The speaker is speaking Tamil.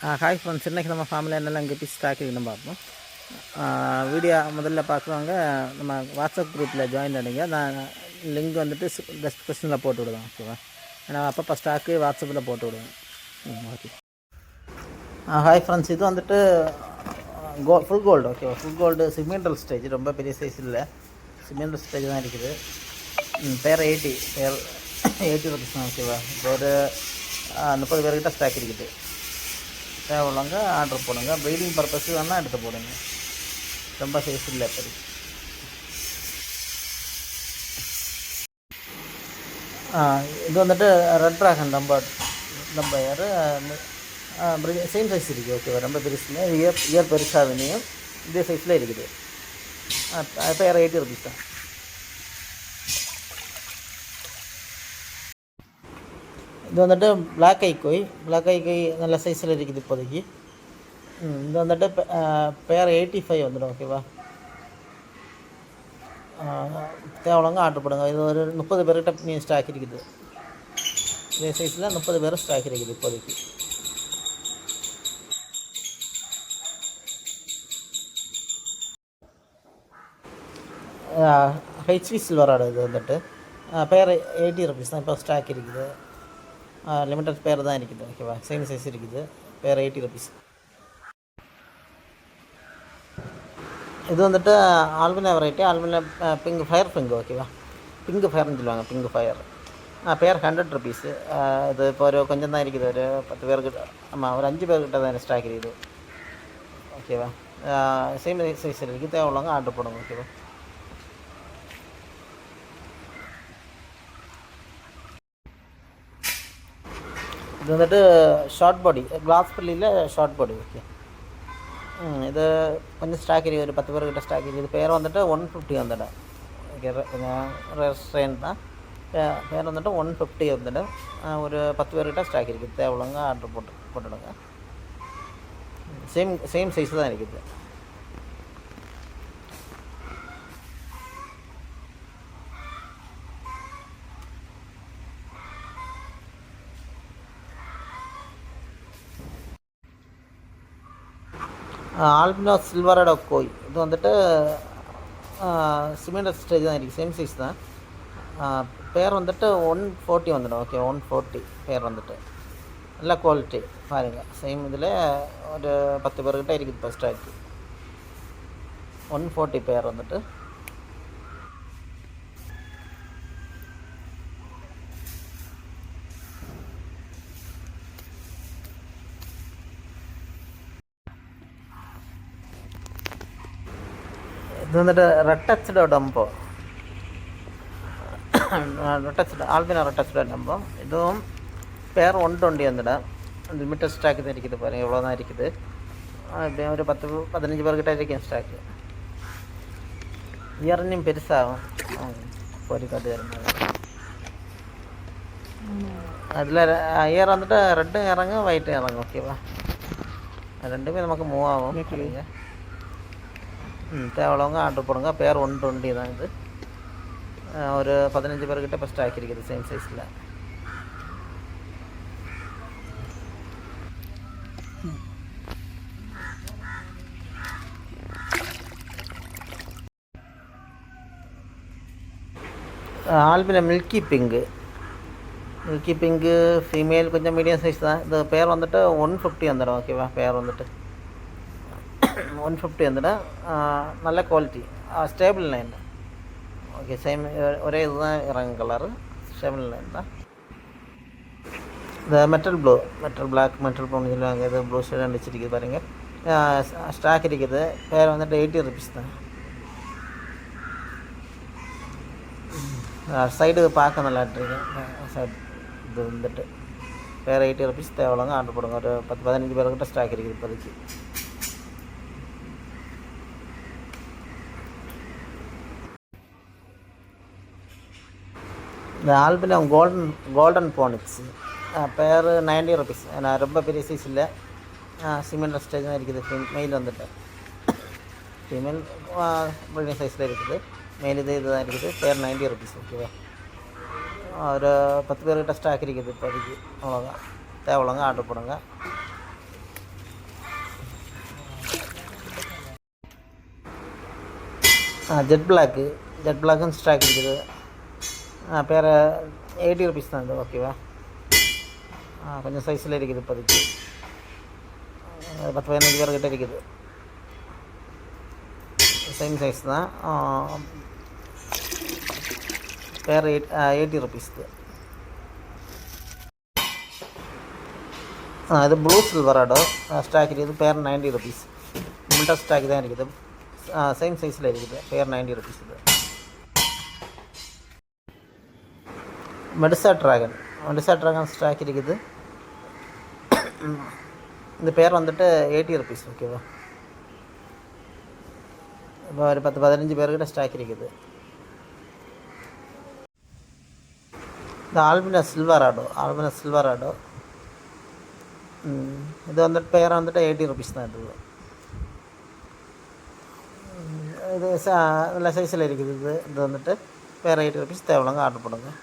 ஹாய் ஃப்ரெண்ட்ஸ், இன்றைக்கி நம்ம ஃபேமிலியில் என்னெல்லாம் இங்கே பீஸ் ஸ்டாக் இருக்குன்னு பார்ப்போம். வீடியோ முதல்ல பார்க்குறவங்க நம்ம வாட்ஸ்அப் குரூப்பில் ஜாயின் பண்ணிங்க. நான் லிங்க் வந்துட்டு டிஸ்கிரிப்ஷனில் போட்டு விடுவேன். ஓகேவா? நான் அப்பப்போ ஸ்டாக்கு வாட்ஸ்அப்பில் போட்டு விடுவேன். ஓகே. ஹாய் ஃப்ரெண்ட்ஸ், இது வந்துட்டு ஃபுல் கோல்டு. ஓகேவா? ஃபுல் கோல்டு சிமெண்டல் ஸ்டேஜ், ரொம்ப பெரிய சைஸ் இல்லை, சிமெண்டல் ஸ்டேஜ் தான் இருக்குது. பேர் 80 ருபீஸ் தான். ஓகேவா? ஒரு 30 பேர்கிட்ட ஸ்டாக் இருக்குது. தேவையில்லங்க ஆர்டர் போடுங்க. ப்ரீடிங் பர்பஸ் வேணால் எடுத்து போடுங்க. ரொம்ப சைஸ் இல்லை இப்படி. இது வந்துட்டு ரெட் ட்ராகன் நம்ம யார் சேம் சைஸ் இருக்குது. ஓகேவா? ரொம்ப பெருசுங்க. இயர் பெருசாக வேணும். இதே சைஸில் இருக்குது. பேர் 80 ருபீஸ் தான். இது வந்துட்டு பிளாக் ஐக்கோய் நல்ல சைஸில் இருக்குது இப்போதைக்கு. இது வந்துட்டு பேர் 85 வந்துடும். ஓகேவா? தேவைங்க ஆர்டர் போடுங்க. இது ஒரு 30 பேர்கிட்ட ஸ்டாக் இருக்குது. இதே சைஸில் 30 பேர் ஸ்டாக் இருக்குது இப்போதைக்கு. ஹெச்வி சில்வரோட இது வந்துட்டு பேர் 80 ருபீஸ் தான் இப்போ ஸ்டாக் இருக்குது. லிமிட்டட் பேர் தான் இருக்குது. ஓகேவா? சேம் சைஸ் இருக்குது. பேர் 80 ருபீஸ். இது வந்துட்டு ஆல்பினா வெரைட்டி, ஆல்பினா பிங்க் ஃபயர் பிங்க். ஓகேவா? பிங்க் ஃபயர்னு சொல்லுவாங்க, பிங்க் ஃபயர். பேர் 100 ருபீஸு. இது இப்போ ஒரு கொஞ்சம் தான் இருக்குது. ஒரு 10 பேர்கிட்ட, ஆமாம், ஒரு 5 பேர்கிட்ட தான் ஸ்டாக் இருக்குது. ஓகேவா? சேம் சைஸ் இருக்குது. தேவையில்லவங்க ஆர்டர் போடுங்க. ஓகேவா? இது வந்துட்டு ஷார்ட் பாடி, கிளாஸ் பள்ளியில் ஷார்ட் பாடி. ஓகே. இது கொஞ்சம் ஸ்டாக் இருக்குது. ஒரு 10 பேர்கிட்ட ஸ்டாக் இருக்குது. இது பேர் வந்துட்டு 150 வந்துடும். ஓகே, கொஞ்சம் ரெஸ்ட்ரெயின் தான். பேர் வந்துட்டு 150 வந்துடும். ஒரு 10 பேர்கிட்ட ஸ்டாக் இருக்குது. தேவையில்லங்க ஆர்டர் போட்டுடுங்க. சேம் சைஸ் தான் இருக்குது. ஆல்பினோ சில்வரோட கோய், இது வந்துட்டு சிமெண்டல் ஸ்டேஜ் தான் இருக்குது. சேம் சைஸ் தான். பேர் வந்துட்டு 140 வந்துடும். ஓகே, 140 பேர் வந்துட்டு நல்ல குவாலிட்டி பாருங்கள். சேம் இதில் ஒரு 10 பேர்கிட்ட இருக்குது இப்போ ஸ்டாக்கு. 140 பேர் வந்துட்டு. இது வந்துட்டு ரெட்டச்சோட டம்போ, ஆல்பினா ரெட்டச்சோட டம்போ. இதுவும் பேர் 120 வந்துடும். லிமிட்டட் ஸ்டாக்கு தான் இருக்குது. பாருங்கள், எவ்வளோ தான் இருக்குது. இப்படி ஒரு 10-15 பேர்கிட்ட இருக்கேன் ஸ்டாக்கு. இயர்னையும் பெருசாகும் பொறிக்காட்டு இருந்தால். அதில் இயர் வந்துட்டு ரெட்டும் இறங்கும், ஒயிட்டும் இறங்கும். ஓகேவா? ரெண்டுமே நமக்கு மூவ் ஆகும். சரிங்க. தேவையில்லவங்க ஆர்டர் போடுங்க. பேர் 120 தான். இது ஒரு 15 பேர்கிட்ட இப்போ ஸ்டாக் இருக்குது சேம் சைஸில். ஆல்பினா மில்கி பிங்கு ஃபீமேல், கொஞ்சம் மீடியம் சைஸ் தான். இது பேர் வந்துட்டு 150 வந்துடும். ஓகேவா? பேர் வந்துட்டு 150 வந்துடும். நல்ல quality, stable line. Okay, same ஒரே இதுதான் இறங்கும் கலரு. ஸ்டேபிள் லைன் தான். இந்த மெட்டல் பிளாக், மெட்டல் ப்ளூன்னு சொல்லுவாங்க. இது ப்ளூ ஷேட் வச்சுருக்குது பாருங்கள். ஸ்டாக் இருக்குது. பேர் வந்துட்டு 80 ருபீஸ் தான். சைடு பார்க்க நல்லா இருக்கு. சைடு இது வந்துட்டு பேர் 80 ருபீஸ். தேவையில்லங்க ஆர்டர் போடுங்க. ஒரு 10-15 பேர்கிட்ட ஸ்டாக் இருக்குது இப்போதைக்கு. இந்த ஆல்பினா கோல்டன் போனிக்ஸ் பேர் 90 ருபீஸ். நான் ரொம்ப பெரிய சைஸ் இல்லை, சிமெண்ட் ஸ்டேஜ் தான் இருக்குது. மெயில் வந்துட்டு ஃபீமேல் மீடியம் சைஸில் இருக்குது. மெயில் இதுதான் இருக்குது. பேர் 90 ருபீஸ். ஓகேவா? ஒரு 10 பேர்கிட்ட ஸ்டாக் இருக்குது இப்போதைக்கு. அவ்வளோதான். தேவையில்லங்க ஆர்டர் போடுங்க. ஜெட் பிளாக்கும் ஸ்டாக் இருக்குது. பேர் 80 ருபீஸ் தான் இது. ஓகேவா? கொஞ்சம் சைஸில் இருக்குது இப்போதைக்கு. 10-15 பேர்கிட்ட இருக்குது. சேம் சைஸ் தான். பேர் 80 ருபீஸ். இது ப்ளூ சில்வராடோ ஸ்டாக் இருக்குது. பேர் 90 ருபீஸ். லிமிட்டட் ஸ்டாக் தான் இருக்குது. சேம் சைஸில் இருக்குது. பேர் 90 ருபீஸ். இது மெடிசா ட்ராகன் ஸ்டாக் இருக்குது. இந்த பேர் வந்துட்டு 80 ருபீஸ். ஓகேவா? இப்போ ஒரு 10-15 பேர்கிட்ட ஸ்டாக் இருக்குது. இந்த ஆல்பினஸ் சில்வராடோ இது வந்துட்டு பேரை வந்துட்டு 80 ருபீஸ் தான். இது நல்ல சைஸில் இருக்குது. இது வந்துட்டு பேர் 80 ருபீஸ். தேவையில்லைங்க, ஆர்டர் பண்ணுங்கள்.